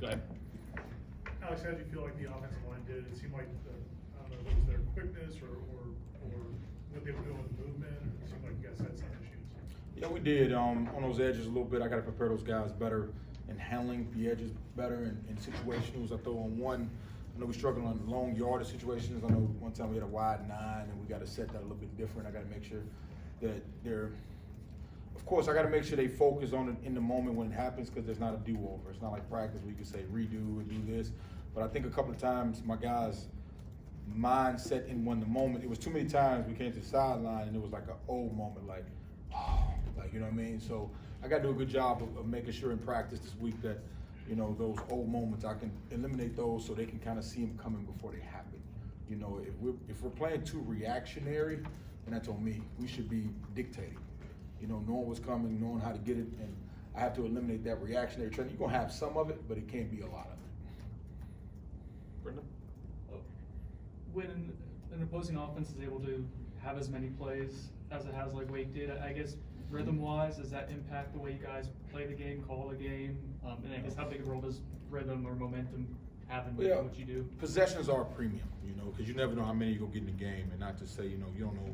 Go ahead. Alex, how do you feel like the offensive line did? It seemed like, I don't know if it was their quickness or what they were doing with movement, or it seemed like you guys had some issues. Yeah, we did on those edges a little bit. I got to prepare those guys better in handling the edges better in situations. I throw on one. I know we struggle on long yardage situations. I know one time we had a wide 9 and we got to set that a little bit different. I got to make sure that they're. Of course, I got to make sure they focus on it in the moment when it happens, because there's not a do-over. It's not like practice where you can say redo and do this. But I think a couple of times my guys' mindset in the moment. It was too many times we came to the sideline and it was like an old moment, like, oh, like, you know what I mean? So I got to do a good job of making sure in practice this week that, you know, those old moments, I can eliminate those so they can kind of see them coming before they happen. You know, if we're playing too reactionary, and that's on me, we should be dictating. You know, knowing what's coming, knowing how to get it, and I have to eliminate that reactionary trend. You're gonna have some of it, but it can't be a lot of it. Brendan? When an opposing offense is able to have as many plays as it has like Wake did, I guess rhythm-wise, does that impact the way you guys play the game, call the game? And I guess how big a role does rhythm or momentum have in what you do? Possessions are a premium, you know, because you never know how many you're gonna get in the game, and not to say, you know, you don't know.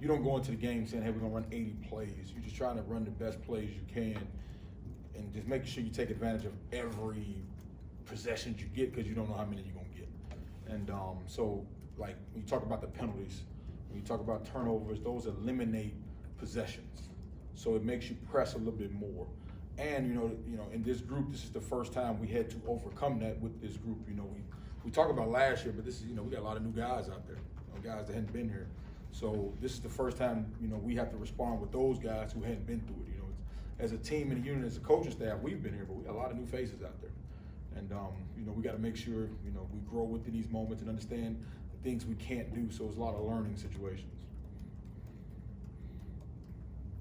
You don't go into the game saying, hey, we're gonna run 80 plays. You're just trying to run the best plays you can, and just making sure you take advantage of every possession you get, because you don't know how many you're gonna get. And so, like, when you talk about the penalties, when you talk about turnovers, those eliminate possessions. So it makes you press a little bit more. And you know, in this group, this is the first time we had to overcome that with this group. You know, we talk about last year, but this is, you know, we got a lot of new guys out there, you know, guys that hadn't been here. So this is the first time, you know, we have to respond with those guys who hadn't been through it. You know, as a team and a unit, as a coaching staff, we've been here, but we got a lot of new faces out there. And you know, we got to make sure, you know, we grow within these moments and understand the things we can't do. So it's a lot of learning situations.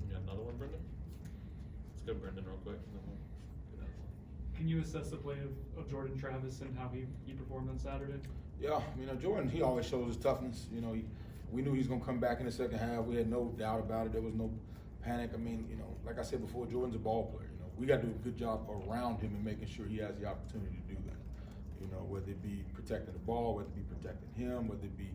You got another one, Brendan? Let's go, Brendan, real quick. And then we'll get out of here. Can you assess the play of Jordan Travis and how he performed on Saturday? Yeah, you know, Jordan, he always shows his toughness. You know, we knew he was going to come back in the second half. We had no doubt about it. There was no panic. I mean, you know, like I said before, Jordan's a ball player. You know, we got to do a good job around him and making sure he has the opportunity to do that. You know, whether it be protecting the ball, whether it be protecting him, whether it be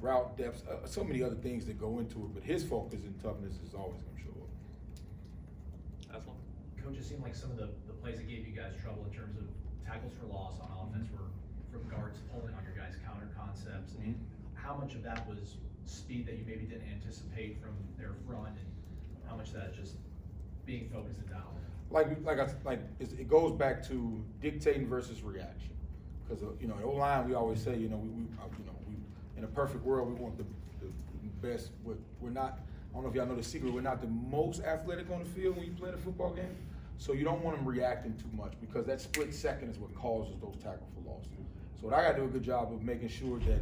route depths, so many other things that go into it. But his focus and toughness is always going to show up. Aslan? Coach, it seemed like some of the plays that gave you guys trouble in terms of tackles for loss on offense were from guards pulling on your guys' counter concepts. Mm-hmm. How much of that was speed that you maybe didn't anticipate from their front, and how much of that is just being focused and down? It goes back to dictating versus reaction. Because you know, in O-line, we always say, you know, we in a perfect world, we want the best. We're not. I don't know if y'all know the secret. We're not the most athletic on the field when you play the football game. So you don't want them reacting too much, because that split second is what causes those tackle for loss. So I got to do a good job of making sure that,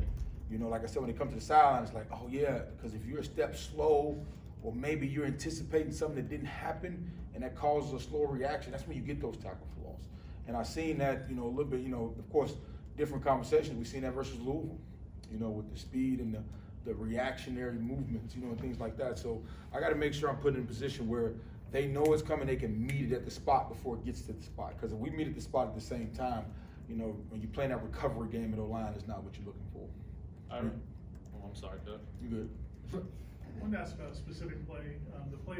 you know, like I said, when it comes to the sideline, it's like, oh yeah, because if you're a step slow, or maybe you're anticipating something that didn't happen, and that causes a slower reaction, that's when you get those tackle for loss. And I've seen that, you know, a little bit, you know, of course, different conversations. We've seen that versus Louisville, you know, with the speed and the reactionary movements, you know, and things like that. So I got to make sure I'm put in a position where they know it's coming, they can meet it at the spot before it gets to the spot. Because if we meet at the spot at the same time, you know, when you're playing that recovery game at O-line, it's not what you're looking for. All right. Oh, I'm sorry, Doug. You good? I wanted to ask about a specific play, the play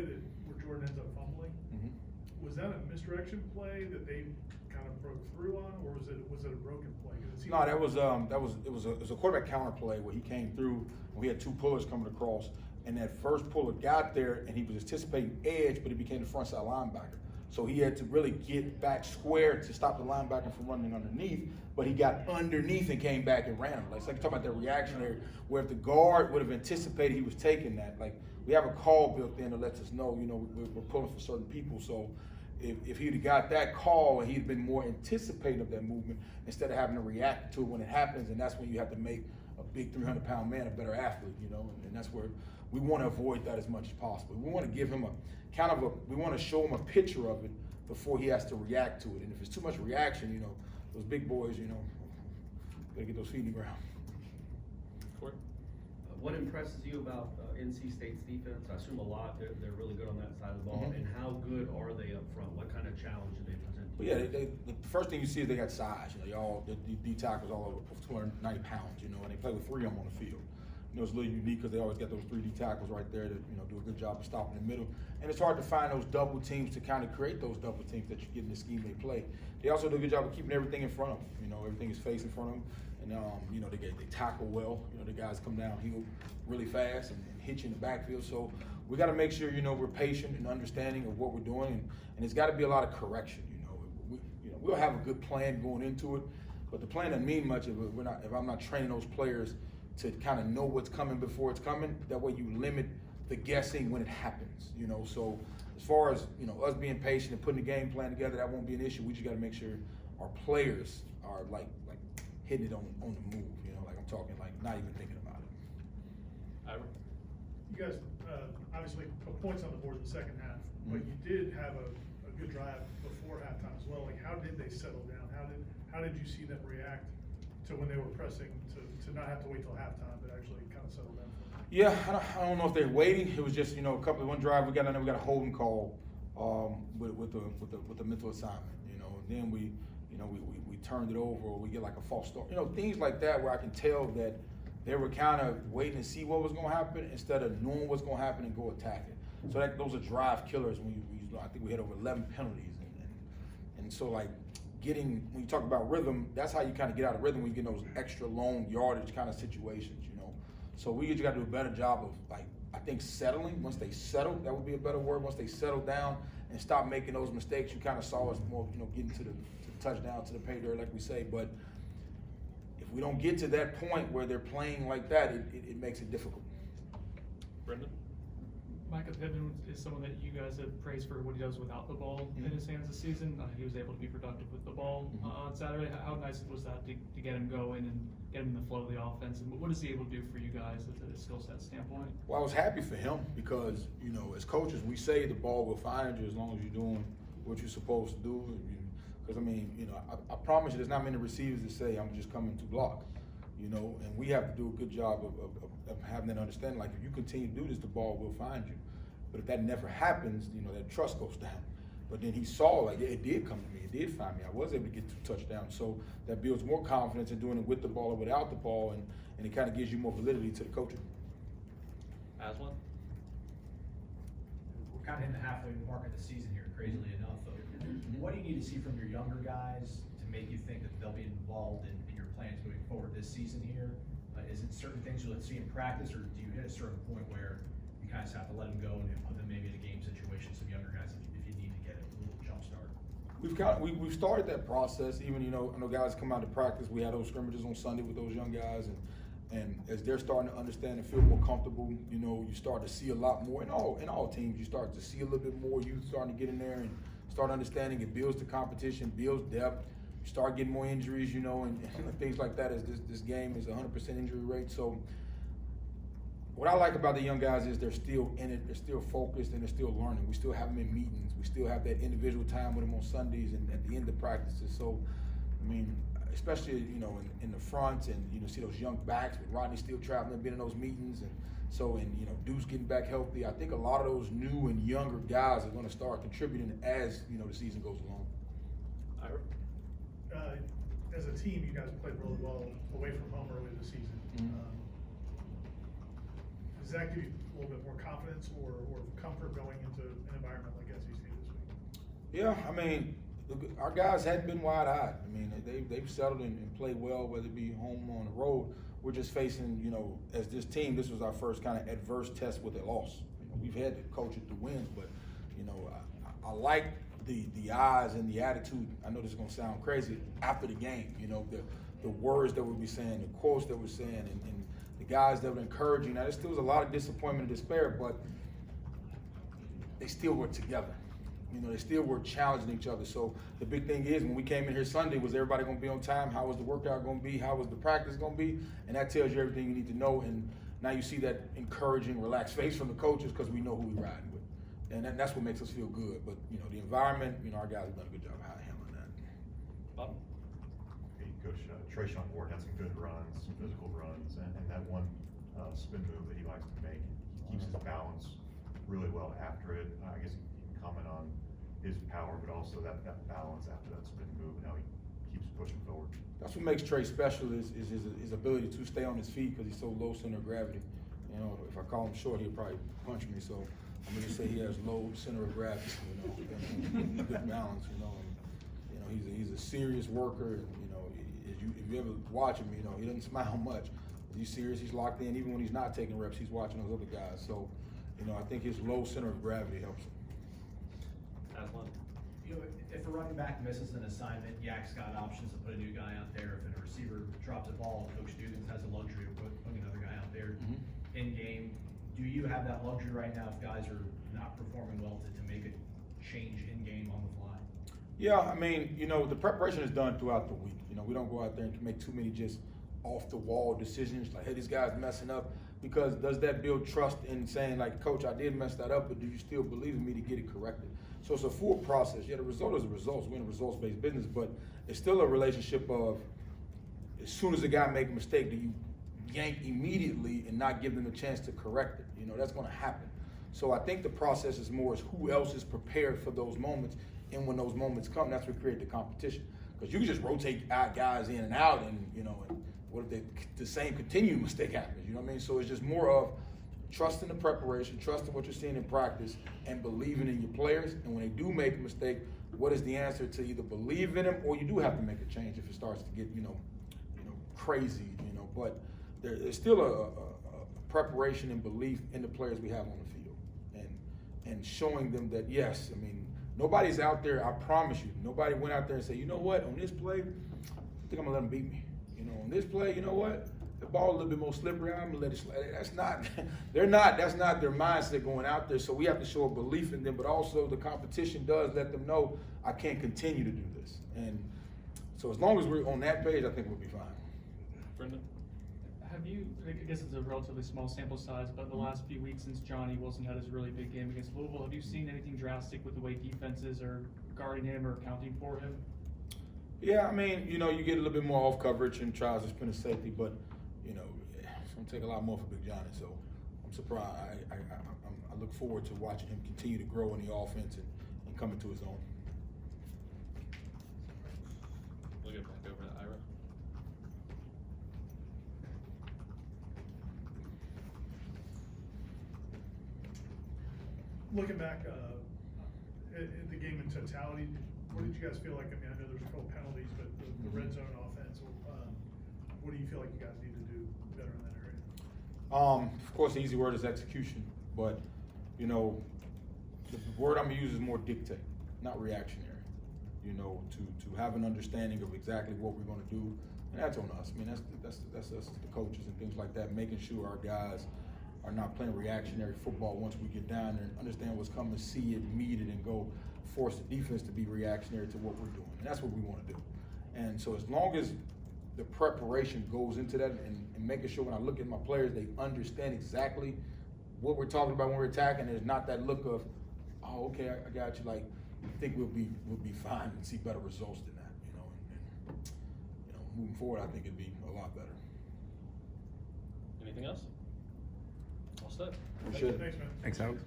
where Jordan ends up fumbling. Mm-hmm. Was that a misdirection play that they kind of broke through on, or was it a broken play? No, it was a quarterback counter play where he came through. We had two pullers coming across, and that first puller got there, and he was anticipating edge, but he became the front side linebacker. So he had to really get back square to stop the linebacker from running underneath, but he got underneath and came back and ran him. Like, it's like you're talking about that reactionary, where if the guard would have anticipated he was taking that, like, we have a call built in that lets us know, you know, we're pulling for certain people. So if he'd have got that call and he'd been more anticipating of that movement instead of having to react to it when it happens, and that's when you have to make a big 300-pound man a better athlete, you know, and that's where we want to avoid that as much as possible. We want to give him we want to show him a picture of it before he has to react to it. And if it's too much reaction, you know, those big boys, you know, gotta get those feet in the ground. Court? What impresses you about NC State's defense? I assume a lot. They're really good on that side of the ball. Mm-hmm. And how good are they up front? What kind of challenge do they present But yeah, the first thing you see is they got size. You know, the D tackles all over 290 pounds. You know, and they play with 3 of them on the field. You know, it's a little unique because they always got those 3 D tackles right there that do a good job of stopping the middle. And it's hard to find those double teams to kind of create those double teams that you get in the scheme they play. They also do a good job of keeping everything in front of them. You know, everything is facing in front of them, and they tackle well. You know, the guys come downhill really fast and hit you in the backfield. So we got to make sure we're patient and understanding of what we're doing, and it's got to be a lot of correction. We'll have a good plan going into it, but the plan doesn't mean much if I'm not training those players to kind of know what's coming before it's coming. That way you limit the guessing when it happens. So as far as us being patient and putting the game plan together, that won't be an issue. We just got to make sure our players are like hitting it on the move. Like I'm talking like not even thinking about it. Ira? You guys obviously put points on the board in the second half, but you did have a good drive before halftime as well. Like, how did they settle down? How did you see them react to when they were pressing to not have to wait till halftime, but actually kind of settle down? Yeah, I don't know if they're waiting. It was just one drive we got a holding call with the mental assignment. And then we turned it over, or we get like a false start. Things like that where I can tell that they were kind of waiting to see what was going to happen instead of knowing what's going to happen and go attack it. So those are drive killers. I think we had over 11 penalties, and so like when you talk about rhythm, that's how you kind of get out of rhythm when you get those extra long yardage kind of situations. So we just got to do a better job of I think settling. Once they settle, that would be a better word. Once they settle down and stop making those mistakes, you kind of saw us more getting to the touchdown, to the pay dirt, like we say. But if we don't get to that point where they're playing like that, it makes it difficult. Brendan? Micah Pittman is someone that you guys have praised for what he does without the ball in his hands this season. He was able to be productive with the ball on Saturday. How nice was that to get him going and get him in the flow of the offense? And what is he able to do for you guys at a skill set standpoint? Well, I was happy for him because, as coaches, we say the ball will find you as long as you're doing what you're supposed to do. Because, I promise you there's not many receivers that say, I'm just coming to block. And we have to do a good job of having that understanding. Like, if you continue to do this, the ball will find you. But if that never happens, that trust goes down. But then he saw, it did come to me. It did find me. I was able to get 2 touchdowns. So that builds more confidence in doing it with the ball or without the ball, and it kind of gives you more validity to the coaching. Aswan? We're kind of hitting the halfway mark of the season here, crazily enough. What do you need to see from your younger guys to make you think that they'll be involved in your plans moving forward this season here? Is it certain things you'll see in practice, or do you hit a certain point where you kind of have to let them go and put them maybe in a game situation, some younger guys, if you need to get a little jump start? We've started that process. Even I know guys come out to practice. We had those scrimmages on Sunday with those young guys, and as they're starting to understand and feel more comfortable, you start to see a lot more in all teams. You start to see a little bit more youth starting to get in there and start understanding. It builds the competition, builds depth. You start getting more injuries, and things like that. As this game is 100% injury rate. So what I like about the young guys is they're still in it, they're still focused, and they're still learning. We still have them in meetings. We still have that individual time with them on Sundays and at the end of practices. So, especially, in the front, and, see those young backs with Rodney still traveling, being in those meetings. And so, Deuce getting back healthy. I think a lot of those new and younger guys are going to start contributing as, the season goes along. Ira? As a team, you guys played really well away from home early this season. Does that give you a little bit more confidence or comfort going into an environment like SEC this week? Yeah, our guys hadn't been wide-eyed. They've settled and played well, whether it be home or on the road. We're just facing, as this team, this was our first kind of adverse test with a loss. We've had to coach it through wins, but, I like the eyes and the attitude. I know this is going to sound crazy after the game, the words that we'll be saying, the quotes that we're saying, and the guys that were encouraging. Now, there still was a lot of disappointment and despair, but they still were together. They still were challenging each other. So the big thing is, when we came in here Sunday, was everybody going to be on time? How was the workout going to be? How was the practice going to be? And that tells you everything you need to know. And now you see that encouraging, relaxed face from the coaches because we know who we're riding with. And that's what makes us feel good. But, the environment, our guys have done a good job of handling that. Bob? Hey, Coach, Trayshawn Ward had some good runs, some physical runs, and that one spin move that he likes to make, he keeps his balance really well after it. I guess you can comment on his power, but also that balance after that spin move and how he keeps pushing forward. That's what makes Trey special is his ability to stay on his feet because he's so low center of gravity. You know, if I call him short, he'll probably punch me. So I'm gonna just say he has low center of gravity. You know, and good balance. You know, and, you know he's a serious worker. And, you know, if you ever watch him, you know he doesn't smile much. He's serious. He's locked in. Even when he's not taking reps, he's watching those other guys. So, you know, I think his low center of gravity helps him. Aslan. You know, if a running back misses an assignment, Yak's got options to put a new guy out there. If a receiver drops a ball, Coach Dugans has the luxury of putting another guy out there in game. Do you have that luxury right now if guys are not performing well to make a change in game on the fly? Yeah, I mean, you know, the preparation is done throughout the week. You know, we don't go out there and make too many just off the wall decisions like, hey, this guy's messing up, because does that build trust in saying like, Coach, I did mess that up, but do you still believe in me to get it corrected? So it's a full process. Yeah, the result is a result. We're in a results-based business, but it's still a relationship of as soon as a guy makes a mistake, do you yank immediately and not give them a chance to correct it? You know, that's going to happen. So I think the process is more as who else is prepared for those moments, and when those moments come, that's what create the competition. Because you can just rotate guys in and out, and you know, and what if the same continuing mistake happens? You know what I mean? So it's just more of trusting the preparation, trusting what you're seeing in practice, and believing in your players. And when they do make a mistake, what is the answer to either believe in them or you do have to make a change if it starts to get crazy. You know, but there's still a preparation and belief in the players we have on the field, and showing them that yes, I mean, nobody's out there. I promise you, nobody went out there and said, you know what, on this play, I think I'm gonna let them beat me. You know, on this play, you know what? The ball a little bit more slippery, I'm gonna let it slide. That's not their mindset going out there. So we have to show a belief in them, but also the competition does let them know I can't continue to do this. And so as long as we're on that page, I think we'll be fine. Brendan. Have you, I guess it's a relatively small sample size, but the last few weeks since Johnny Wilson had his really big game against Louisville, have you seen anything drastic with the way defenses are guarding him or accounting for him? Yeah, I mean, you know, you get a little bit more off coverage and tries to spin a safety, but you know, it's gonna take a lot more for Big Johnny. So I'm surprised. I look forward to watching him continue to grow in the offense and come into his own. We'll get back over to Ira. Looking back at the game in totality, what did you guys feel like? I mean, I know there's a couple penalties, but the red zone offense, what do you feel like you guys need to do better in that area? Of course, the easy word is execution, but you know, the word I'm gonna use is more dictate, not reactionary. You know, to have an understanding of exactly what we're gonna do, and that's on us. I mean, that's us, the coaches and things like that, making sure our guys are not playing reactionary football once we get down there and understand what's coming, see it, meet it, and go force the defense to be reactionary to what we're doing. And that's what we want to do. And so as long as the preparation goes into that and making sure when I look at my players, they understand exactly what we're talking about when we're attacking, there's not that look of, oh, okay, I got you. Like, I think we'll be fine and see better results than that, you know. And you know, moving forward, I think it'd be a lot better. Anything else? All set. Appreciate it. Thanks, man. Thanks, Alex.